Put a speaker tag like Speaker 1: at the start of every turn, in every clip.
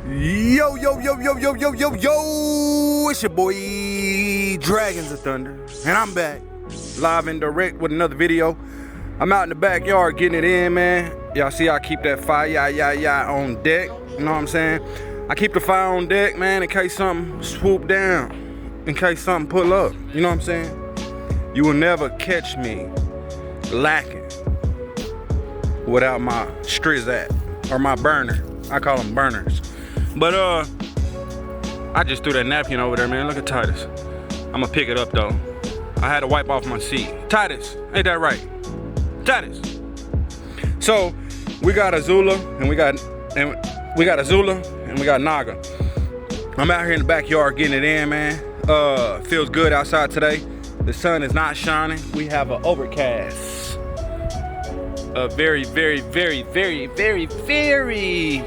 Speaker 1: Yo, yo, yo, yo, yo, yo, yo, yo, it's your boy, Dragons of Thunder, and I'm back, live and direct with another video. I'm out in the backyard getting it in, man. Y'all see I keep that fire, on deck, you know what I'm saying? I keep the fire on deck, man, in case something swoop down, in case something pull up, you know what I'm saying? You will never catch me lacking without my strizat, or my burner. I call them burners. But I just threw that napkin over there, man. Look at Titus. I'm gonna pick it up though. I had to wipe off my seat. Titus, ain't that right? Titus. So we got Azula and we got Naga. I'm out here in the backyard getting it in, man. Feels good outside today. The sun is not shining. We have an overcast. A very, very, very, very, very, very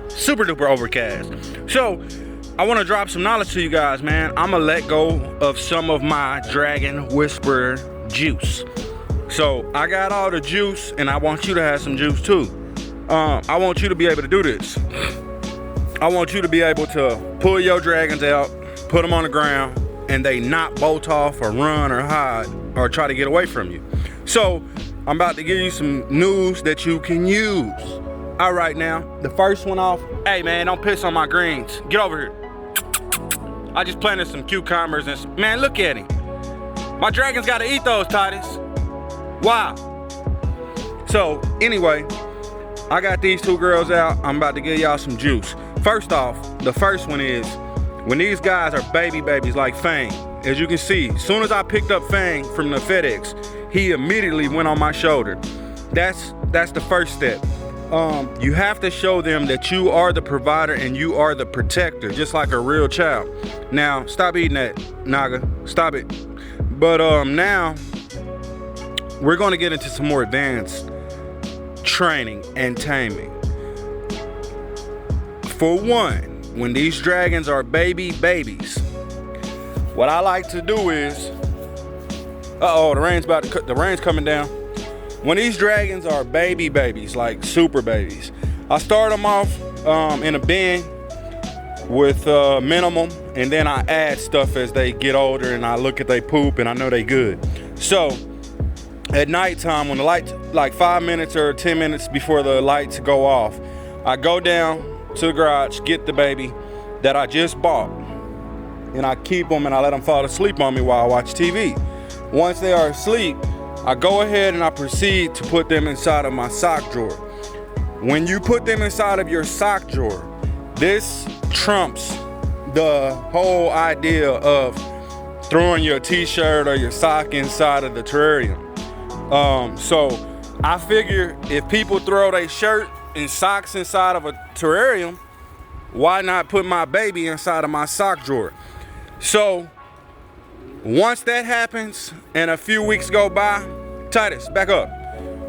Speaker 1: super duper overcast. So I want to drop some knowledge to you guys, man. I'm gonna let go of some of my Dragon Whisperer juice. So I got all the juice and I want you to have some juice too. I want you to be able to do this. I want you to be able to pull your dragons out, put them on the ground, and they not bolt off or run or hide or try to get away from you. So I'm about to give you some news that you can use. All right, now, the first one off. Hey, man, don't piss on my greens. Get over here. I just planted some cucumbers and, man, look at him. My dragons gotta eat those, Titus. Wow. So, anyway, I got these two girls out. I'm about to give y'all some juice. First off, the first one is, when these guys are babies like Fang, as you can see, as soon as I picked up Fang from the FedEx, he immediately went on my shoulder. That's the first step. You have to show them that you are the provider and you are the protector, just like a real child. Now, stop eating that, Naga. Stop it. But now, we're gonna get into some more advanced training and taming. For one, when these dragons are babies, what I like to do is, the rain's coming down. When these dragons are babies, like super babies, I start them off in a bin with minimum, and then I add stuff as they get older, and I look at they poop, and I know they good. So at nighttime, when the lights, like 5 minutes or 10 minutes before the lights go off, I go down to the garage, get the baby that I just bought, and I keep them and I let them fall asleep on me while I watch TV. Once they are asleep, I go ahead and I proceed to put them inside of my sock drawer. When you put them inside of your sock drawer, this trumps the whole idea of throwing your t-shirt or your sock inside of the terrarium. So I figure if people throw their shirt and socks inside of a terrarium, why not put my baby inside of my sock drawer? So once that happens and a few weeks go by, Titus, back up.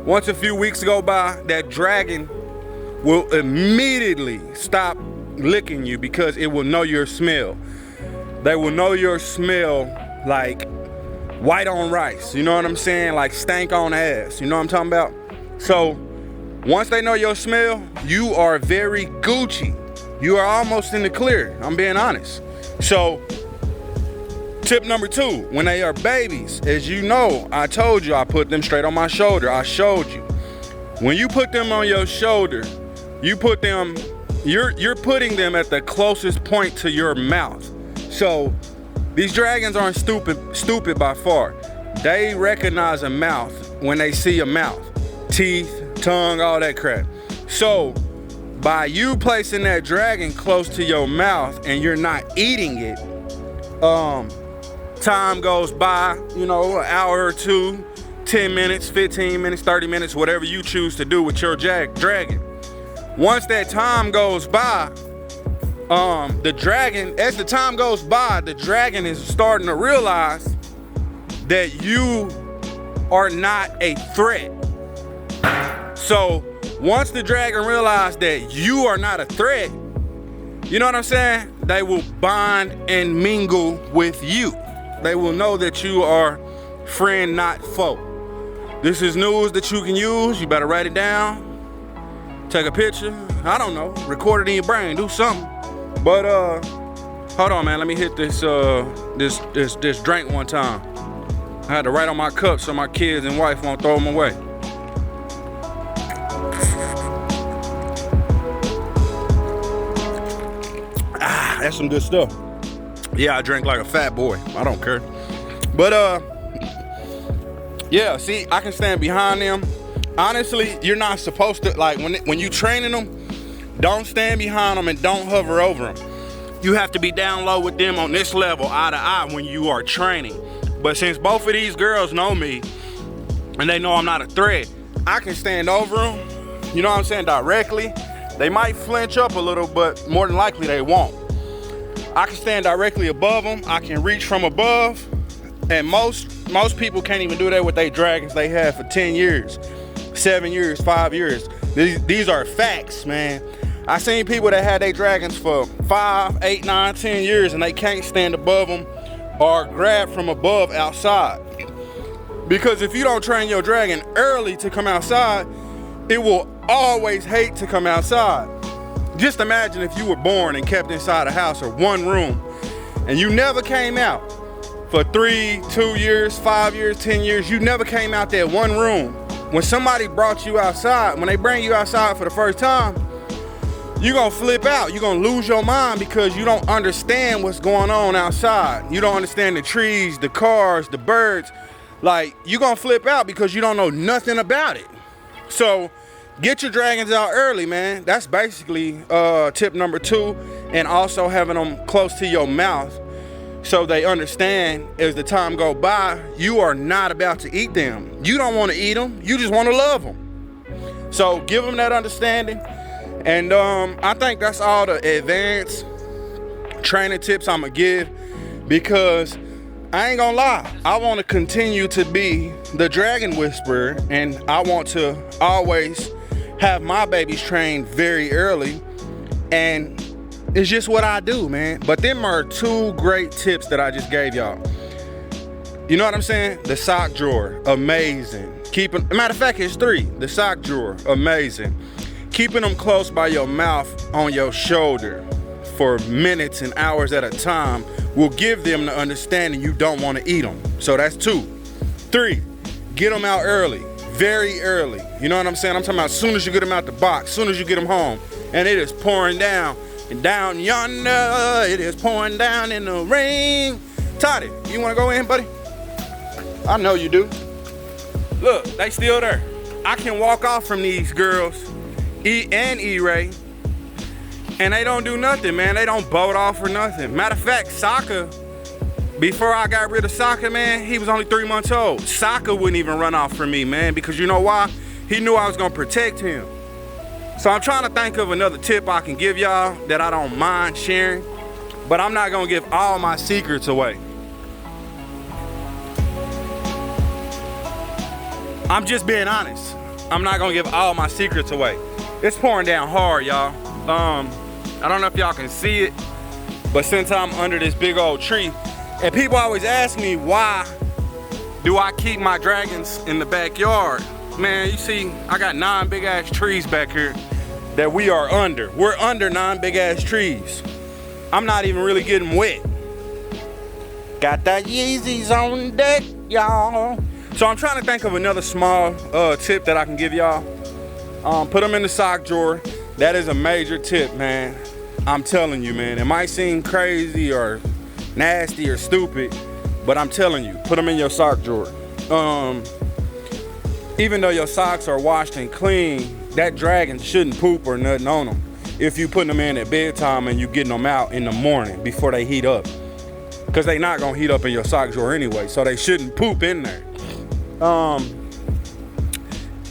Speaker 1: Once a few weeks go by, that dragon will immediately stop licking you because it will know your smell. They will know your smell like white on rice, you know what I'm saying? Like stank on ass, you know what I'm talking about? So once they know your smell, you are very Gucci. You are almost in the clear, I'm being honest. So tip number 2, when they are babies, as you know, I told you I put them straight on my shoulder. I showed you. When you put them on your shoulder, you put them, you're putting them at the closest point to your mouth. So these dragons aren't stupid by far. They recognize a mouth when they see a mouth. Teeth, tongue, all that crap. So by you placing that dragon close to your mouth and you're not eating it, time goes by, you know, an hour or two, 10 minutes, 15 minutes, 30 minutes, whatever you choose to do with your dragon. Once that time goes by, the dragon is starting to realize that you are not a threat. So once the dragon realizes that you are not a threat, you know what I'm saying? They will bond and mingle with you. They will know that you are friend, not foe. This is news that you can use. You better write it down. Take a picture. I don't know. Record it in your brain. Do something. But hold on, man. Let me hit this this drink one time. I had to write on my cup so my kids and wife won't throw them away. Ah, that's some good stuff. Yeah, I drink like a fat boy. I don't care. But yeah, see, I can stand behind them. Honestly, you're not supposed to, like, when you training them, don't stand behind them and don't hover over them. You have to be down low with them on this level, eye to eye, when you are training. But since both of these girls know me and they know I'm not a threat, I can stand over them, you know what I'm saying, directly. They might flinch up a little, but more than likely they won't. I can stand directly above them. I can reach from above. And most people can't even do that with their dragons they had for 10 years, 7 years, 5 years. These are facts, man. I seen people that had their dragons for 5, 8, 9, 10 years and they can't stand above them or grab from above outside. Because if you don't train your dragon early to come outside, it will always hate to come outside. Just imagine if you were born and kept inside a house or one room and you never came out for 3, 2 years, 5 years, 10 years. You never came out that one room. When somebody brought you outside, when they bring you outside for the first time, you're gonna flip out. You're gonna lose your mind because you don't understand what's going on outside. You don't understand the trees, the cars, the birds. Like, you're gonna flip out because you don't know nothing about it. So get your dragons out early, man. That's basically tip number 2. And also having them close to your mouth so they understand as the time go by, you are not about to eat them. You don't want to eat them. You just want to love them. So give them that understanding. And I think that's all the advanced training tips I'm going to give, because I ain't going to lie. I want to continue to be the dragon whisperer, and I want to always have my babies trained very early. And it's just what I do, man. But them are 2 great tips that I just gave y'all. You know what I'm saying? The sock drawer, amazing. Matter of fact, it's 3. The sock drawer, amazing. Keeping them close by your mouth on your shoulder for minutes and hours at a time will give them the understanding you don't want to eat them. So that's 2. 3, get them out early, very early. You know what I'm saying? I'm talking about as soon as you get them out the box, as soon as you get them home, and it is pouring down. And down yonder, it is pouring down in the rain. Toddy, you want to go in, buddy? I know you do. Look, they still there. I can walk off from these girls, E and E-Ray, and they don't do nothing, man. They don't boat off or nothing. Matter of fact, Sokka, before I got rid of Sokka, man, he was only 3 months old. Sokka wouldn't even run off from me, man, because you know why? He knew I was going to protect him. So I'm trying to think of another tip I can give y'all that I don't mind sharing, but I'm not gonna give all my secrets away. I'm just being honest. I'm not gonna give all my secrets away. It's pouring down hard, y'all. I don't know if y'all can see it, but since I'm under this big old tree, and people always ask me, why do I keep my dragons in the backyard? Man, you see, I got 9 big ass trees back here that we are under. We're under 9 big ass trees. I'm not even really getting wet. Got that Yeezys on deck, y'all. So I'm trying to think of another small tip that I can give y'all. Put them in the sock drawer. That is a major tip, man. I'm telling you, man. It might seem crazy or nasty or stupid, but I'm telling you, put them in your sock drawer. Even though your socks are washed and clean, that dragon shouldn't poop or nothing on them if you putting them in at bedtime and you getting them out in the morning before they heat up, because they not gonna heat up in your sock drawer anyway, so they shouldn't poop in there.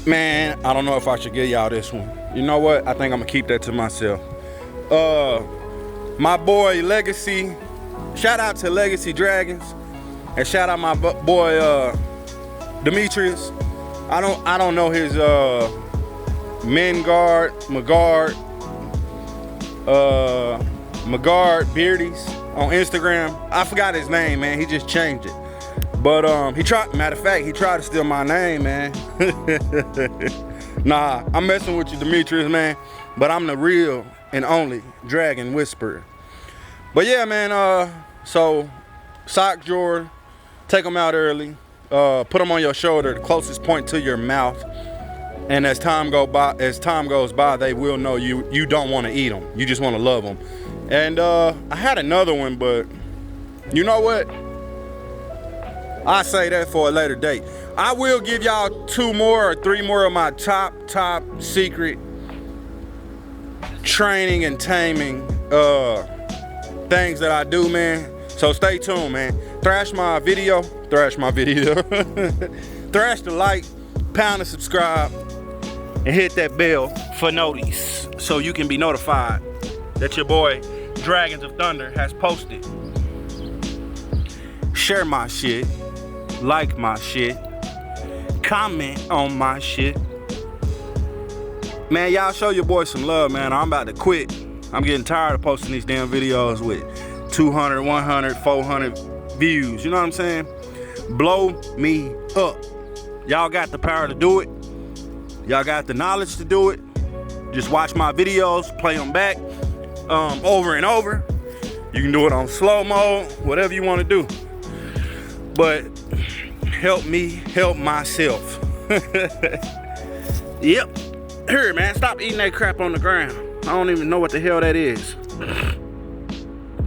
Speaker 1: Man, I don't know if I should give y'all this one. You know what? I think I'm gonna keep that to myself. My boy Legacy, shout out to Legacy Dragons, and shout out my boy Demetrius. I don't know his Magard Beardies on Instagram. I forgot his name, man. He just changed it. But he tried, matter of fact, he tried to steal my name, man. Nah, I'm messing with you, Demetrius, man. but I'm the real and only Dragon Whisperer. But yeah, man, so sock drawer, take them out early, put them on your shoulder, the closest point to your mouth. And as time goes by, they will know you don't want to eat them. You just want to love them. And I had another one, but you know what? I say that for a later date. I will give y'all 2 more or 3 more of my top secret training and taming things that I do, man. So stay tuned, man. Thrash my video. Thrash the like, pound the subscribe, and hit that bell for notice so you can be notified that your boy Dragons of Thunder has posted. Share my shit, like my shit, comment on my shit. Man, y'all show your boy some love, man. I'm about to quit. I'm getting tired of posting these damn videos with 200, 100, 400 views. You know what I'm saying? Blow me up. Y'all got the power to do it. Y'all got the knowledge to do it. Just watch my videos, play them back over and over. You can do it on slow mode, whatever you want to do. But help me help myself. Yep. Here, man, stop eating that crap on the ground. I don't even know what the hell that is.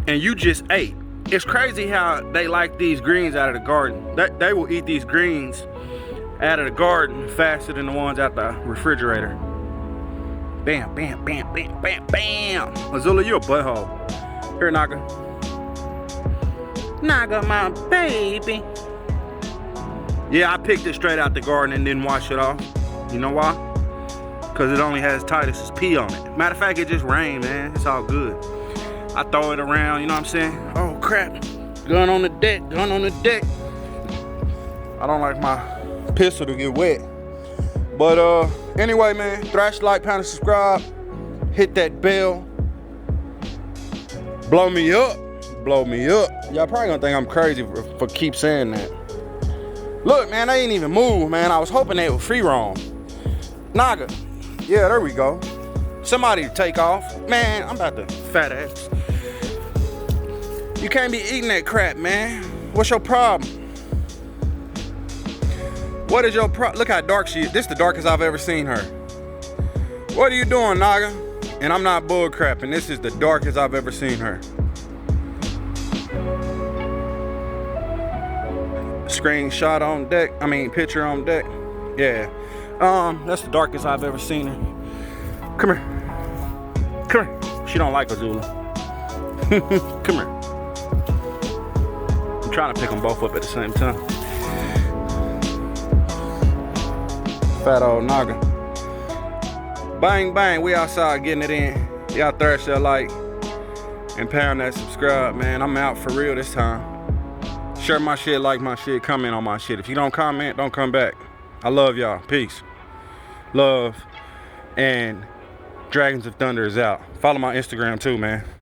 Speaker 1: And you just ate. It's crazy how they like these greens out of the garden. They will eat these greens out of the garden faster than the ones out the refrigerator. Bam, bam, bam, bam, bam, bam. Azula, you a butthole. Here, Naga. Naga, my baby. Yeah, I picked it straight out the garden and didn't wash it off. You know why? Because it only has Titus's pee on it. Matter of fact, it just rained, man. It's all good. I throw it around, you know what I'm saying? Oh, crap. Gun on the deck, gun on the deck. I don't like my pistol to get wet. But anyway, man, thrash, like, pound, and subscribe. Hit that bell. Blow me up. Blow me up. Y'all probably gonna think I'm crazy for keep saying that. Look, man, they ain't even move, man. I was hoping they would free roam. Naga. Yeah, there we go. Somebody to take off. Man, I'm about to fat ass. You can't be eating that crap, man. What's your problem? What is your problem? Look how dark she is. This is the darkest I've ever seen her. What are you doing, Naga? And I'm not bull crapping. This is the darkest I've ever seen her. Screenshot on deck. I mean, picture on deck. Yeah. That's the darkest I've ever seen her. Come here. Come here. She don't like Azula. Come here. I'm trying to pick them both up at the same time. Fat old Naga. Bang, bang. We outside getting it in. Y'all thrash that like and pound that subscribe, man. I'm out for real this time. Share my shit, like my shit, comment on my shit. If you don't comment, don't come back. I love y'all. Peace. Love. And Dragons of Thunder is out. Follow my Instagram too, man.